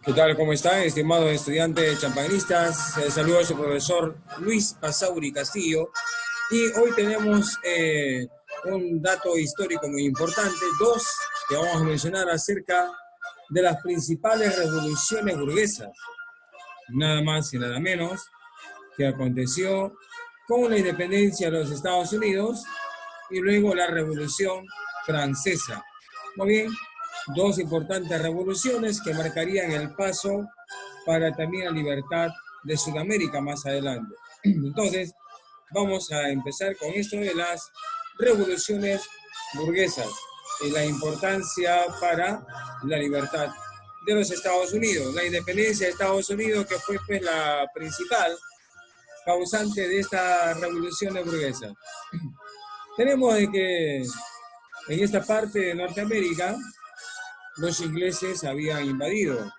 ¿Qué tal? ¿Cómo están, estimados estudiantes champanistas? Saludo a su profesor Luis Pasauri Castillo. Y hoy tenemos un dato histórico muy importante, dos que vamos a mencionar acerca de las principales revoluciones burguesas. Nada más y nada menos que aconteció con la independencia de los Estados Unidos y luego la Revolución Francesa. Muy bien, dos importantes revoluciones que marcarían el paso para también la libertad de Sudamérica más adelante. Entonces, vamos a empezar con esto de las revoluciones burguesas y la importancia para la libertad de los Estados Unidos. La independencia de Estados Unidos, que fue pues, la principal causante de esta revolución burguesa. Tenemos de que en esta parte de Norteamérica los ingleses habían invadido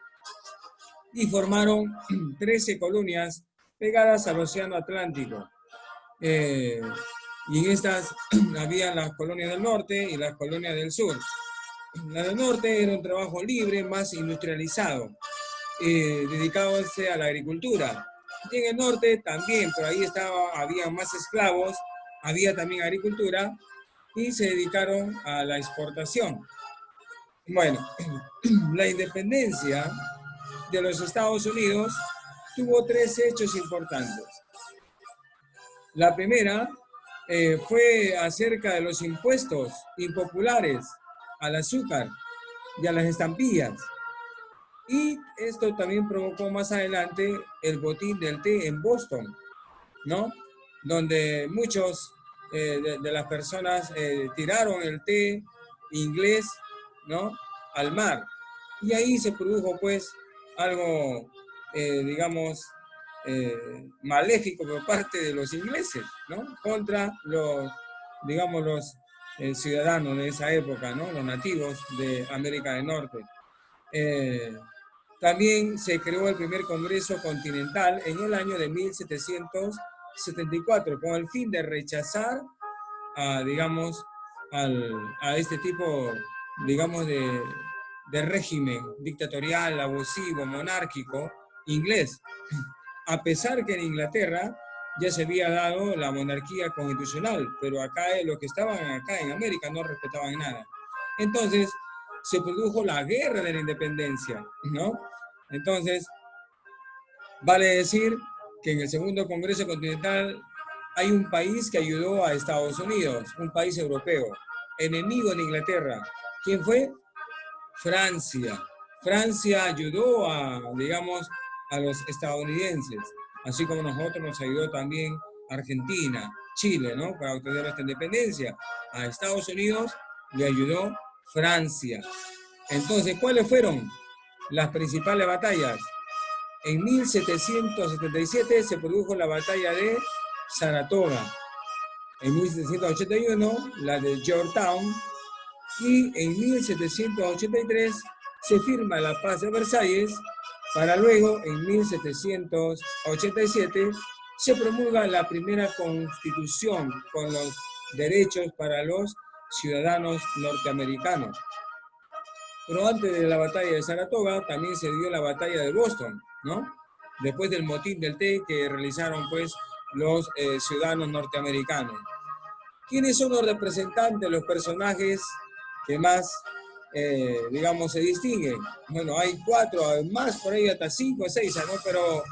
y formaron 13 colonias pegadas al Océano Atlántico. Y en estas habían las colonias del norte y las colonias del sur. La del norte era un trabajo libre, más industrializado, dedicándose a la agricultura. Y en el norte también, pero ahí había más esclavos, había también agricultura y se dedicaron a la exportación. Bueno, la independencia de los Estados Unidos tuvo tres hechos importantes. La primera fue acerca de los impuestos impopulares al azúcar y a las estampillas. Y esto también provocó más adelante el botín del té en Boston, ¿no? Donde muchos de las personas tiraron el té inglés, ¿no? Al mar. Y ahí se produjo, pues, algo, digamos, maléfico por parte de los ingleses, ¿no? Contra los, digamos, los ciudadanos de esa época, ¿no? Los nativos de América del Norte. También se creó el primer Congreso Continental en el año de 1774 con el fin de rechazar, digamos, a este tipo, digamos, de régimen dictatorial, abusivo, monárquico, inglés. A pesar que en Inglaterra ya se había dado la monarquía constitucional, pero acá los que estaban acá en América no respetaban nada. Entonces, se produjo la guerra de la independencia, ¿no? Entonces, vale decir que en el segundo Congreso Continental hay un país que ayudó a Estados Unidos, un país europeo, enemigo de Inglaterra. ¿Quién fue? Francia. Francia ayudó digamos, a los estadounidenses, así como nosotros nos ayudó también Argentina, Chile, ¿no? Para obtener esta independencia. A Estados Unidos le ayudó Francia. Entonces, ¿cuáles fueron las principales batallas? En 1777 se produjo la batalla de Saratoga. En 1781, la de Georgetown. Y en 1783 se firma la Paz de Versalles, para luego, en 1787, se promulga la primera constitución con los derechos para los ciudadanos norteamericanos. Pero antes de la batalla de Saratoga también se dio la batalla de Boston, ¿no? Después del motín del té que realizaron pues los ciudadanos norteamericanos. ¿Quiénes son los representantes, los personajes que más, digamos, se distinguen? Bueno, hay 4, más por ahí hasta 5 o 6, ¿no? Pero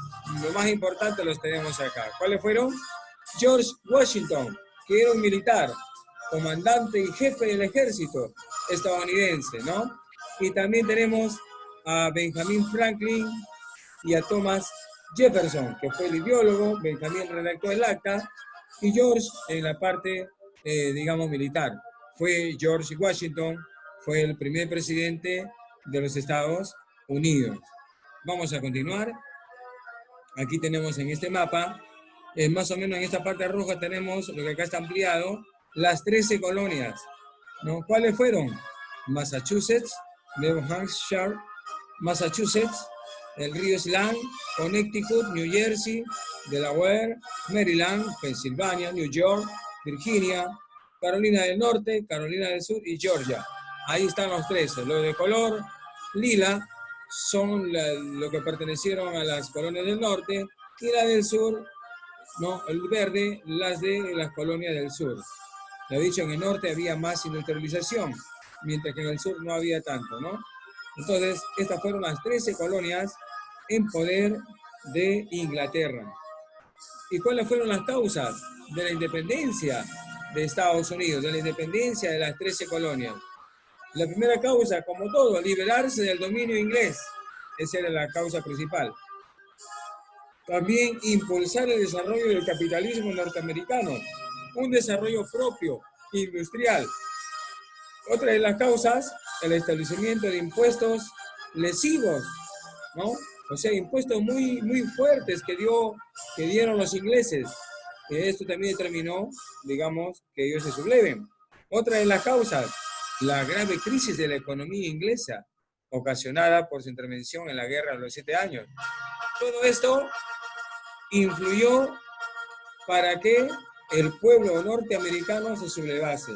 lo más importante los tenemos acá. ¿Cuáles fueron? George Washington, que era un militar, comandante y jefe del ejército estadounidense, ¿no? Y también tenemos a Benjamin Franklin y a Thomas Jefferson, que fue el ideólogo. Benjamin redactó el acta y George en la parte, digamos, militar. Fue George Washington, fue el primer presidente de los Estados Unidos. Vamos a continuar. Aquí tenemos en este mapa, más o menos en esta parte roja tenemos lo que acá está ampliado, las 13 colonias, ¿no? ¿Cuáles fueron? Massachusetts, Nuevo Hampshire, Massachusetts, el Río Island, Connecticut, New Jersey, Delaware, Maryland, Pensilvania, New York, Virginia, Carolina del Norte, Carolina del Sur y Georgia. Ahí están los 13. Los de color lila son lo que pertenecieron a las colonias del norte y la del sur, no, el verde, las de las colonias del sur. Lo dicho, en el norte había más industrialización, mientras que en el sur no había tanto, ¿no? Entonces, estas fueron las 13 colonias en poder de Inglaterra. ¿Y cuáles fueron las causas de la independencia de Estados Unidos, de la independencia de las 13 colonias? La primera causa, como todo, liberarse del dominio inglés. Esa era la causa principal. También impulsar el desarrollo del capitalismo norteamericano, un desarrollo propio, industrial. Otra de las causas, el establecimiento de impuestos lesivos, ¿no? O sea, impuestos muy, muy fuertes que dieron los ingleses. Esto también determinó, digamos, que ellos se subleven. Otra de las causas, la grave crisis de la economía inglesa, ocasionada por su intervención en la Guerra de los 7 años. Todo esto influyó para que el pueblo norteamericano se sublevase.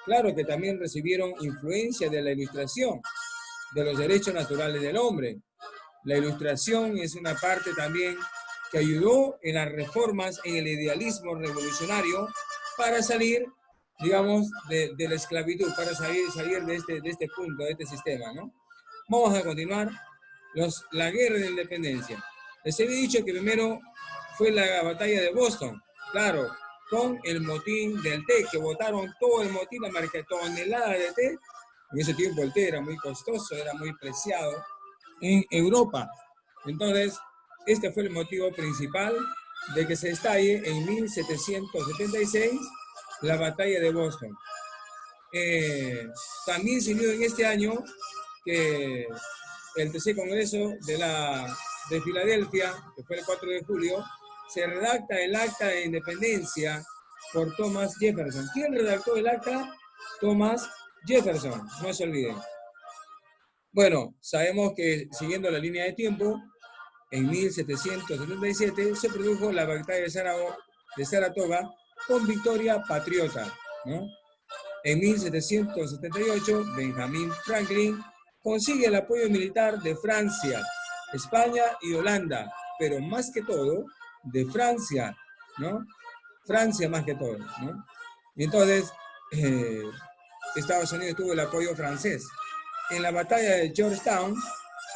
Claro que también recibieron influencia de la Ilustración, de los derechos naturales del hombre. La Ilustración es una parte también que ayudó en las reformas en el idealismo revolucionario para salir, digamos, de la esclavitud, para salir de este punto, de este sistema, ¿no? Vamos a continuar. La guerra de la independencia. Les había dicho que primero fue la batalla de Boston, claro, con el motín del té, que botaron todo el motín, la marca tonelada de té. En ese tiempo el té era muy costoso, era muy preciado en Europa. Entonces, este fue el motivo principal de que se estalle en 1776 la batalla de Boston. También se dio en este año que el tercer Congreso de Filadelfia, que fue el 4 de julio, se redacta el Acta de Independencia por Thomas Jefferson. ¿Quién redactó el acta? Thomas Jefferson, no se olviden. Bueno, sabemos que siguiendo la línea de tiempo, en 1777 se produjo la batalla de Saratoga con victoria patriota, ¿no? En 1778, Benjamin Franklin consigue el apoyo militar de Francia, España y Holanda, pero más que todo de Francia, ¿no? Francia más que todo, ¿no? Y entonces, Estados Unidos tuvo el apoyo francés. En la batalla de Georgetown,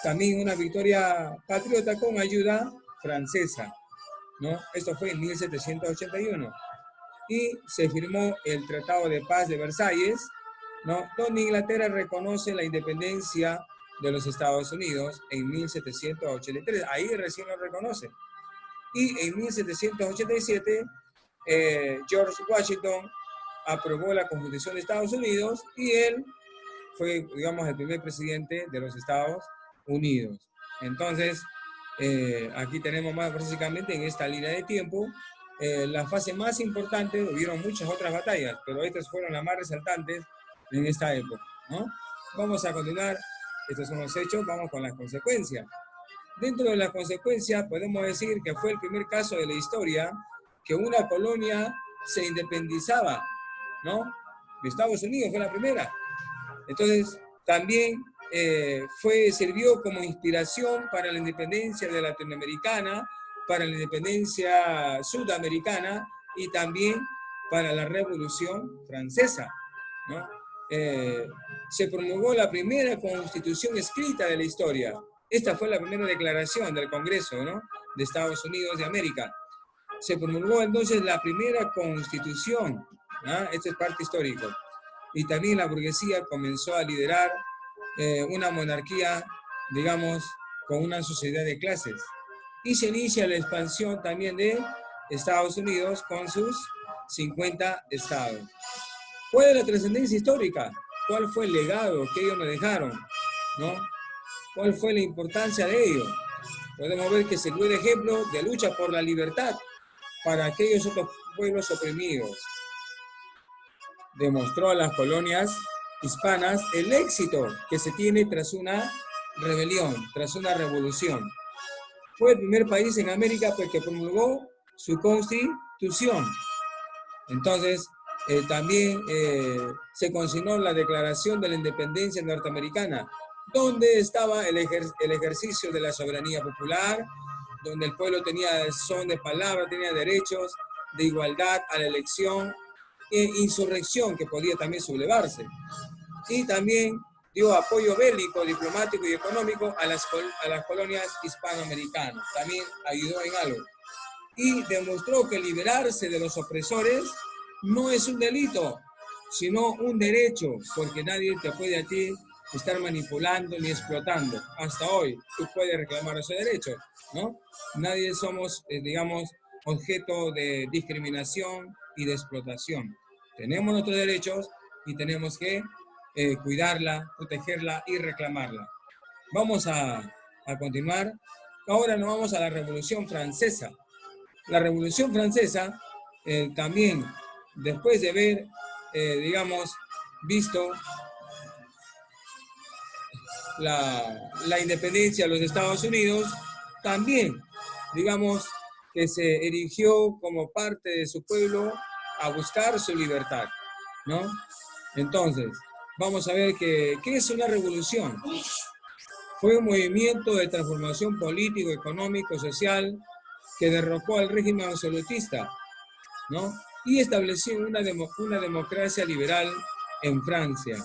también una victoria patriota con ayuda francesa, ¿no? Esto fue en 1781. Y se firmó el Tratado de Paz de Versalles, ¿no? Donde Inglaterra reconoce la independencia de los Estados Unidos en 1783. Ahí recién lo reconoce. Y en 1787, George Washington aprobó la Constitución de Estados Unidos y él fue, digamos, el primer presidente de los Estados Unidos. Entonces, aquí tenemos más básicamente en esta línea de tiempo la fase más importante. Hubieron muchas otras batallas, pero estas fueron las más resaltantes en esta época, ¿no? Vamos a continuar. Estos son los hechos, vamos con las consecuencias. Dentro de las consecuencias podemos decir que fue el primer caso de la historia que una colonia se independizaba, ¿no? De Estados Unidos fue la primera. Entonces, también sirvió como inspiración para la independencia de Latinoamericana, para la independencia sudamericana y también para la Revolución Francesa, ¿no? Se promulgó la primera constitución escrita de la historia. Esta fue la primera declaración del Congreso, ¿no? De Estados Unidos de América. Se promulgó entonces la primera constitución, ¿no? Esto es parte histórica. Y también la burguesía comenzó a liderar una monarquía, digamos, con una sociedad de clases. Y se inicia la expansión también de Estados Unidos con sus 50 estados. ¿Cuál es la trascendencia histórica? ¿Cuál fue el legado que ellos nos dejaron? ¿No? ¿Cuál fue la importancia de ello? Podemos ver que se dio el ejemplo de lucha por la libertad para aquellos otros pueblos oprimidos. Demostró a las colonias hispanas el éxito que se tiene tras una rebelión, tras una revolución. Fue el primer país en América que promulgó su constitución. Entonces, también se consignó la Declaración de la Independencia Norteamericana, donde estaba el ejercicio de la soberanía popular, donde el pueblo tenía son de palabra, tenía derechos de igualdad a la elección e insurrección que podía también sublevarse. Y también dio apoyo bélico, diplomático y económico a las colonias hispanoamericanas. También ayudó en algo. Y demostró que liberarse de los opresores no es un delito, sino un derecho, porque nadie te puede a ti estar manipulando ni explotando. Hasta hoy tú puedes reclamar ese derecho, ¿no? Nadie somos, digamos, objeto de discriminación y de explotación. Tenemos nuestros derechos y tenemos que cuidarla, protegerla y reclamarla. Vamos a continuar. Ahora nos vamos a la Revolución Francesa. La Revolución Francesa también, después de haber, digamos, visto la independencia de los Estados Unidos, también, digamos, que se erigió como parte de su pueblo a buscar su libertad, ¿no? Entonces, vamos a ver qué es una revolución. Fue un movimiento de transformación político, económico, social, que derrocó al régimen absolutista, ¿no? Y estableció una democracia liberal en Francia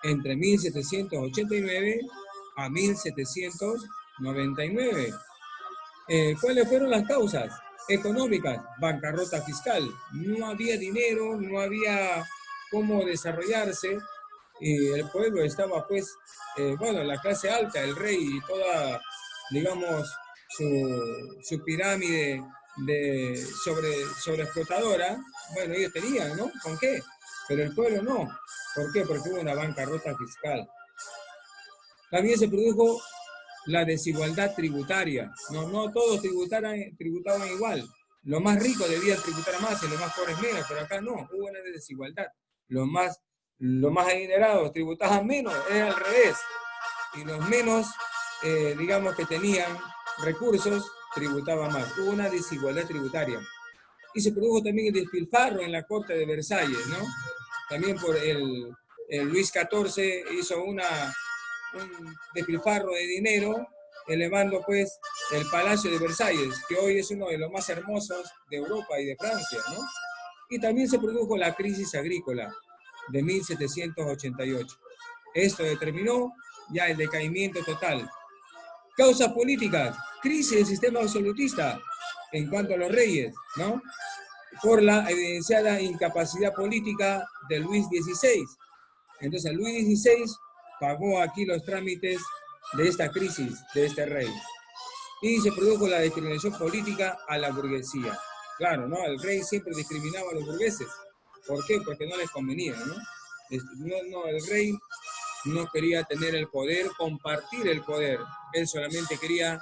entre 1789 a 1799. ¿Cuáles fueron las causas? Económicas, bancarrota fiscal. No había dinero, no había cómo desarrollarse. Y el pueblo estaba, pues, bueno, la clase alta, el rey y toda, digamos, su pirámide sobre explotadora, bueno, ellos tenían, ¿no? ¿Con qué? Pero el pueblo no. ¿Por qué? Porque hubo una bancarrota fiscal. También se produjo la desigualdad tributaria. No todos tributaban igual. Los más ricos debían tributar más y los más pobres menos, pero acá no, hubo una desigualdad. Los más adinerados tributaban menos, es al revés. Y los menos, digamos que tenían recursos, tributaban más. Hubo una desigualdad tributaria. Y se produjo también el despilfarro en la corte de Versalles, ¿no? También por el Luis XIV hizo un despilfarro de dinero, elevando pues el Palacio de Versalles, que hoy es uno de los más hermosos de Europa y de Francia, ¿no? Y también se produjo la crisis agrícola de 1788. Esto determinó ya el decaimiento total. Causas políticas, crisis del sistema absolutista en cuanto a los reyes, ¿no? Por la evidenciada incapacidad política de Luis XVI. Entonces Luis XVI pagó aquí los trámites de esta crisis de este rey. Y se produjo la discriminación política a la burguesía. Claro, ¿no? El rey siempre discriminaba a los burgueses. ¿Por qué? Porque no les convenía, ¿no? El rey no quería tener el poder, compartir el poder. Él solamente quería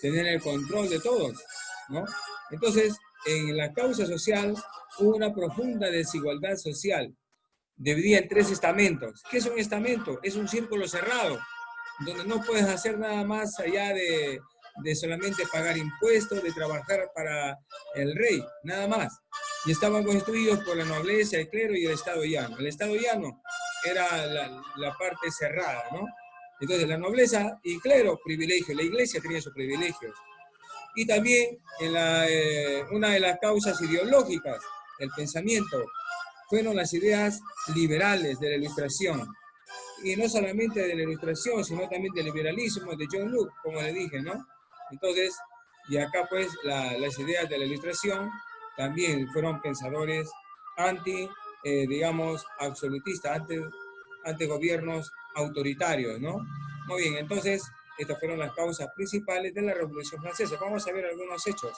tener el control de todos, ¿no? Entonces, en la causa social hubo una profunda desigualdad social, dividida en 3 estamentos. ¿Qué es un estamento? Es un círculo cerrado, donde no puedes hacer nada más allá de solamente pagar impuestos, de trabajar para el rey, nada más. Y estaban constituidos por la nobleza, el clero y el estado llano. El estado llano era la parte cerrada, ¿no? Entonces, la nobleza y clero, privilegios. La iglesia tenía sus privilegios. Y también una de las causas ideológicas del pensamiento fueron las ideas liberales de la Ilustración. Y no solamente de la Ilustración, sino también del liberalismo de John Locke, como le dije, ¿no? Entonces, y acá pues las ideas de la Ilustración también fueron pensadores digamos, absolutistas, ante gobiernos autoritarios, ¿no? Muy bien, entonces, estas fueron las causas principales de la Revolución Francesa. Vamos a ver algunos hechos.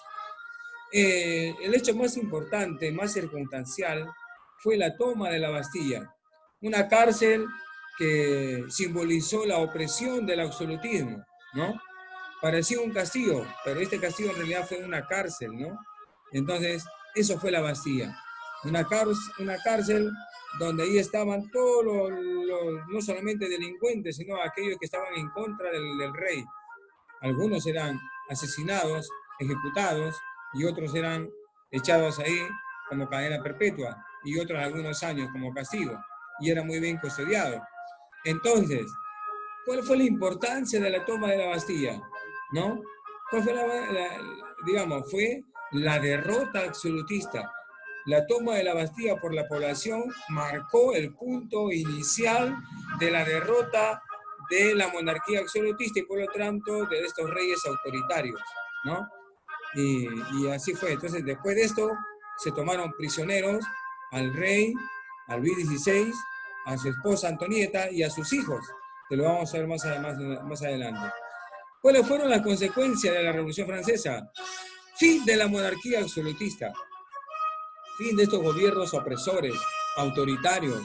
El hecho más importante, más circunstancial, fue la toma de la Bastilla, una cárcel que simbolizó la opresión del absolutismo, ¿no? Parecía un castillo, pero este castillo en realidad fue una cárcel, ¿no? Entonces, eso fue la Bastilla, una cárcel donde ahí estaban todos no solamente delincuentes, sino aquellos que estaban en contra del rey. Algunos eran asesinados, ejecutados, y otros eran echados ahí como cadena perpetua. y otros algunos años como castigo, y era muy bien custodiado. Entonces, ¿cuál fue la importancia de la toma de la Bastilla? ¿No? ¿Cuál fue digamos, fue la derrota absolutista? La toma de la Bastilla por la población marcó el punto inicial de la derrota de la monarquía absolutista y por lo tanto de estos reyes autoritarios, ¿no? Y así fue. Entonces, después de esto, se tomaron prisioneros al rey, a Luis XVI, a su esposa Antonieta y a sus hijos, que lo vamos a ver más adelante. ¿Cuáles fueron las consecuencias de la Revolución Francesa? Fin de la monarquía absolutista, fin de estos gobiernos opresores, autoritarios,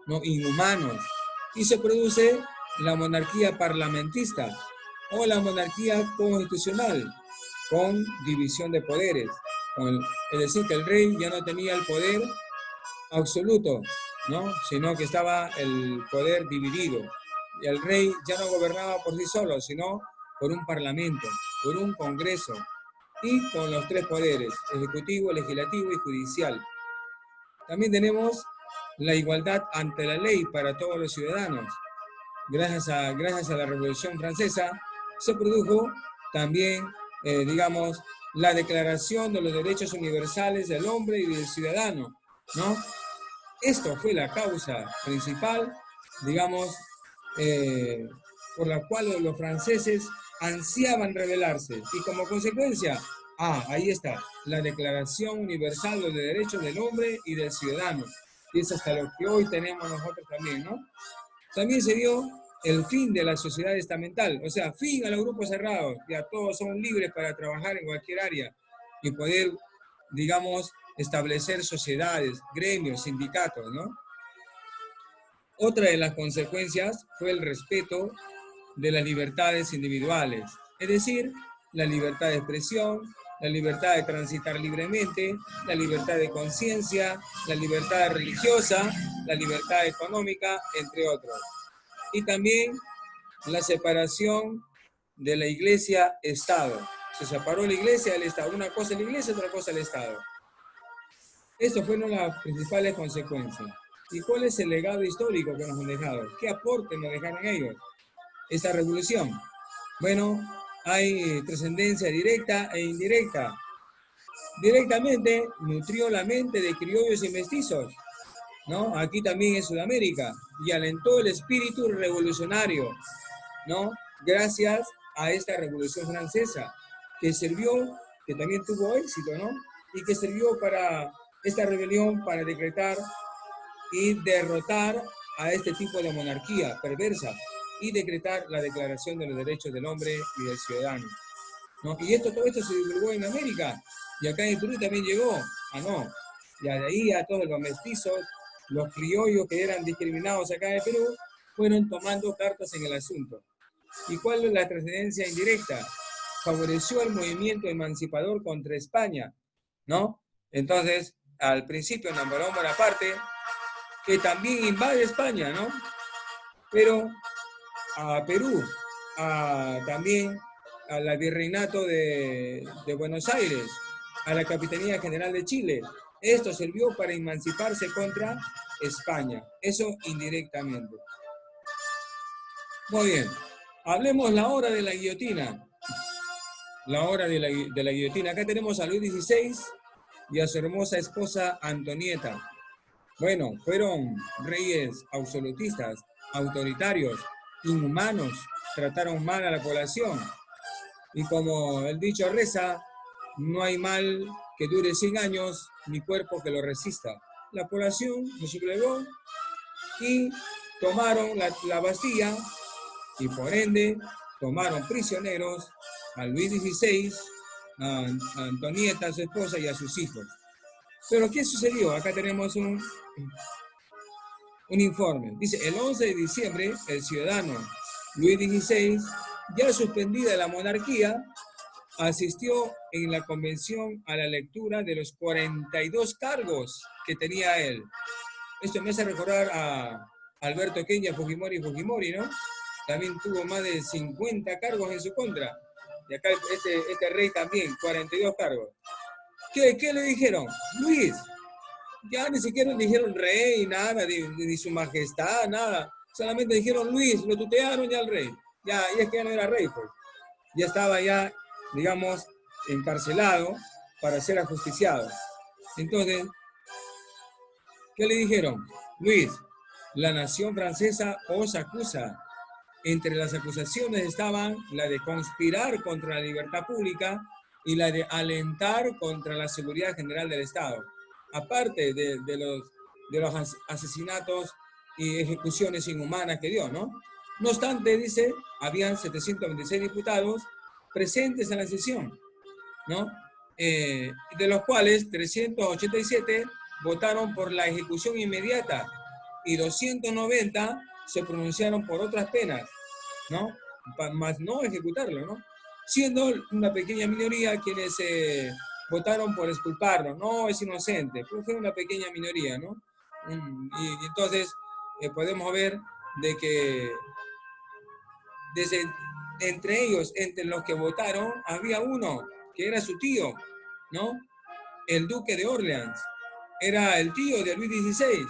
¿no? Inhumanos, y se produce la monarquía parlamentista o la monarquía constitucional, con división de poderes, es decir, que el rey ya no tenía el poder absoluto, ¿no? Sino que estaba el poder dividido. Y el rey ya no gobernaba por sí solo, sino por un parlamento, por un congreso, y con los tres poderes, ejecutivo, legislativo y judicial. También tenemos la igualdad ante la ley para todos los ciudadanos. Gracias a la Revolución Francesa se produjo también, digamos, la Declaración de los Derechos Universales del Hombre y del Ciudadano, ¿no? Esto fue la causa principal, digamos, por la cual los franceses ansiaban rebelarse. Y como consecuencia, ahí está, la Declaración Universal de los Derechos del Hombre y del Ciudadano. Y es hasta lo que hoy tenemos nosotros también, ¿no? También se dio el fin de la sociedad estamental, o sea, fin a los grupos cerrados, ya todos son libres para trabajar en cualquier área y poder, digamos, establecer sociedades, gremios, sindicatos, ¿no? Otra de las consecuencias fue el respeto de las libertades individuales, es decir, la libertad de expresión, la libertad de transitar libremente, la libertad de conciencia, la libertad religiosa, la libertad económica, entre otros. Y también la separación de la iglesia-estado. Se separó la iglesia del Estado. Una cosa es la iglesia, otra cosa el Estado. Estas fueron las principales consecuencias. ¿Y cuál es el legado histórico que nos han dejado? ¿Qué aporte nos dejaron ellos? Esta revolución. Bueno, hay trascendencia directa e indirecta. Directamente nutrió la mente de criollos y mestizos, ¿no? Aquí también en Sudamérica, y alentó el espíritu revolucionario, ¿no? Gracias a esta Revolución Francesa, que sirvió, que también tuvo éxito, ¿no? Y que sirvió para esta rebelión, para decretar y derrotar a este tipo de monarquía perversa y decretar la Declaración de los Derechos del Hombre y del Ciudadano, ¿no? Y todo esto se divulgó en América, y acá en Perú también llegó, no, y de ahí a todos los mestizos, los criollos que eran discriminados acá en Perú, fueron tomando cartas en el asunto. ¿Y cuál es la trascendencia indirecta? Favoreció el movimiento emancipador contra España, ¿no? Entonces, al principio Napoleón Bonaparte, que también invade España, ¿no? Pero a Perú, también al virreinato de Buenos Aires, a la Capitanía General de Chile. Esto sirvió para emanciparse contra España, eso indirectamente. Muy bien, hablemos la hora de la guillotina. La hora de la guillotina. Acá tenemos a Luis XVI y a su hermosa esposa Antonieta. Bueno, fueron reyes absolutistas, autoritarios, inhumanos, trataron mal a la población. Y como el dicho reza, no hay mal que dure 100 años, ni cuerpo que lo resista. La población se sublevó y tomaron la Bastilla, y por ende tomaron prisioneros a Luis XVI, a Antonieta, su esposa, y a sus hijos. Pero ¿qué sucedió? Acá tenemos un informe. Dice, el 11 de diciembre, el ciudadano Luis XVI, ya suspendida la monarquía, asistió en la convención a la lectura de los 42 cargos que tenía él. Esto me hace recordar a Alberto Kenia Fujimori, ¿no? También tuvo más de 50 cargos en su contra. Y acá este rey también, 42 cargos. ¿Qué le dijeron? Luis, Ya ni siquiera dijeron rey, nada, ni su majestad, nada. Solamente dijeron Luis, lo tutearon ya al rey. Ya, y es que ya no era rey, pues. Ya estaba ya, digamos, encarcelado para ser ajusticiado. Entonces, ¿qué le dijeron? Luis, la nación francesa os acusa. Entre las acusaciones estaban la de conspirar contra la libertad pública y la de alentar contra la seguridad general del Estado. Aparte de los asesinatos y ejecuciones inhumanas que dio, ¿no? No obstante, dice, habían 726 diputados presentes en la sesión, ¿no? De los cuales 387 votaron por la ejecución inmediata y 290 se pronunciaron por otras penas, ¿no? Más no ejecutarlo, ¿no? Siendo una pequeña minoría quienes votaron por exculparlo, no es inocente, pero fue una pequeña minoría, ¿no? Y entonces podemos ver de que desde, entre ellos, entre los que votaron, había uno que era su tío, ¿no? El duque de Orleans, era el tío de Luis XVI,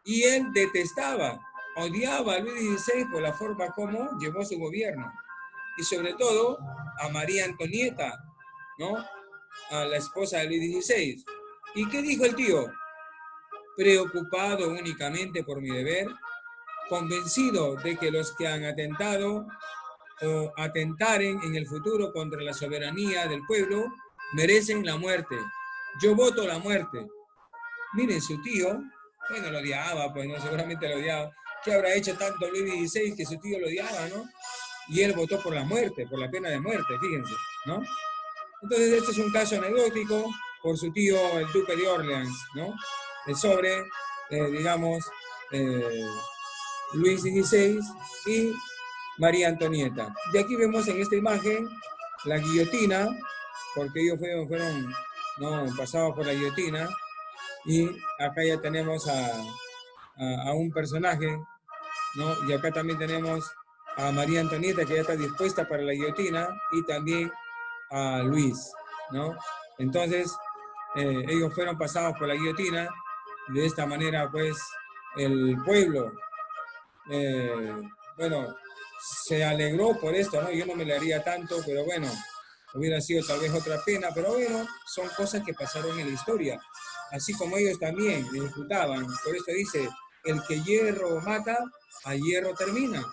y él detestaba, odiaba a Luis XVI por la forma como llevó su gobierno, y sobre todo a María Antonieta, ¿no? A la esposa de Luis XVI. ¿Y qué dijo el tío? Preocupado únicamente por mi deber, convencido de que los que han atentado o atentaren en el futuro contra la soberanía del pueblo merecen la muerte. Yo voto la muerte. Miren, su tío, bueno, lo odiaba, pues no, seguramente lo odiaba. ¿Qué habrá hecho tanto Luis XVI que su tío lo odiaba, no? Y él votó por la muerte, por la pena de muerte, fíjense, ¿no? Entonces, este es un caso anecdótico por su tío, el duque de Orleans, ¿no? Sobre, digamos, Luis XVI y María Antonieta. Y aquí vemos en esta imagen la guillotina, porque ellos fueron no, pasados por la guillotina, y acá ya tenemos a un personaje, ¿no? Y acá también tenemos a María Antonieta, que ya está dispuesta para la guillotina, y también a Luis, ¿no? Entonces, ellos fueron pasados por la guillotina, de esta manera, pues, el pueblo, bueno, se alegró por esto, ¿no? Yo no me le haría tanto, pero bueno, hubiera sido tal vez otra pena, pero bueno, son cosas que pasaron en la historia. Así como ellos también ejecutaban, por eso dice, el que hierro mata, a hierro termina.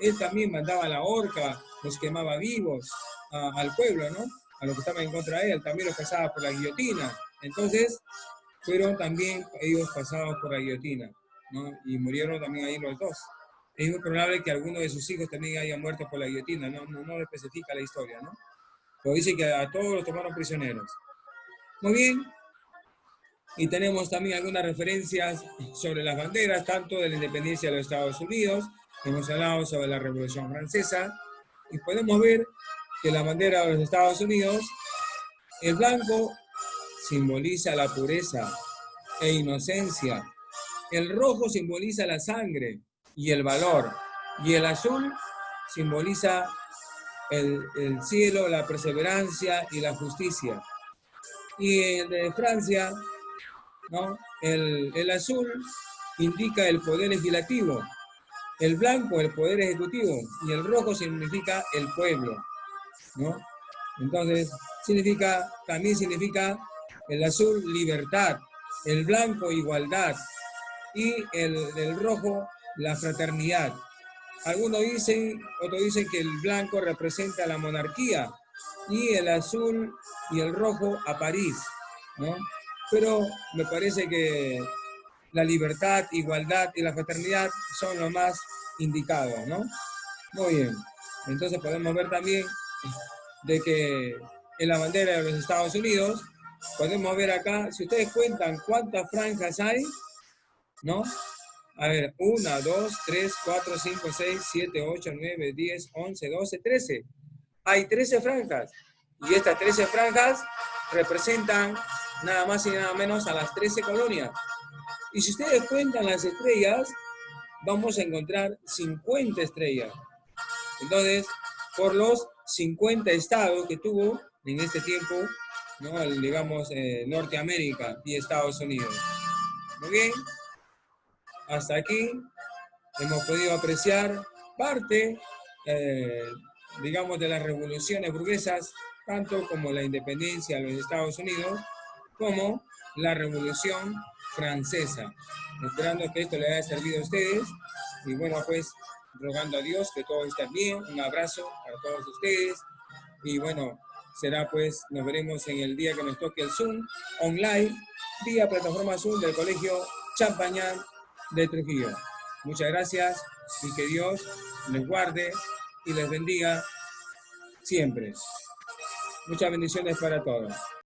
Él también mandaba la horca, los quemaba vivos al pueblo, ¿no? A los que estaban en contra de él, también los pasaba por la guillotina. Entonces, fueron también ellos pasados por la guillotina, ¿no? Y murieron también ahí los dos. Es muy probable que alguno de sus hijos también haya muerto por la guillotina, no especifica la historia, ¿no? Pero dice que a todos los tomaron prisioneros. Muy bien, y tenemos también algunas referencias sobre las banderas, tanto de la independencia de los Estados Unidos, hemos hablado sobre la Revolución Francesa, y podemos ver que la bandera de los Estados Unidos, el blanco simboliza la pureza e inocencia, el rojo simboliza la sangre y el valor, y el azul simboliza el cielo, la perseverancia y la justicia. Y el de Francia, ¿no? El azul indica el poder legislativo, el blanco el poder ejecutivo y el rojo significa el pueblo, ¿no? Entonces, también significa el azul libertad, el blanco igualdad y el rojo la fraternidad. Algunos dicen, otros dicen que el blanco representa la monarquía y el azul y el rojo a París, ¿no? Pero me parece que la libertad, igualdad y la fraternidad son lo más indicado, ¿no? Muy bien. Entonces podemos ver también de que en la bandera de los Estados Unidos, podemos ver acá, si ustedes cuentan cuántas franjas hay, ¿no? A ver, 1, 2, 3, 4, 5, 6, 7, 8, 9, 10, 11, 12, 13. Hay 13 franjas. Y estas 13 franjas representan nada más y nada menos a las 13 colonias. Y si ustedes cuentan las estrellas, vamos a encontrar 50 estrellas. Entonces, por los 50 estados que tuvo en este tiempo ¿no? Digamos, Norteamérica y Estados Unidos. Muy bien, hasta aquí hemos podido apreciar parte, digamos, de las revoluciones burguesas, tanto como la independencia de los Estados Unidos, como la Revolución Francesa. Esperando que esto les haya servido a ustedes. Y bueno, pues, rogando a Dios que todo esté bien. Un abrazo para todos ustedes. Y bueno, será pues, nos veremos en el día que nos toque el Zoom online, vía plataforma Zoom del Colegio Champañán de Trujillo. Muchas gracias y que Dios les guarde y les bendiga siempre. Muchas bendiciones para todos.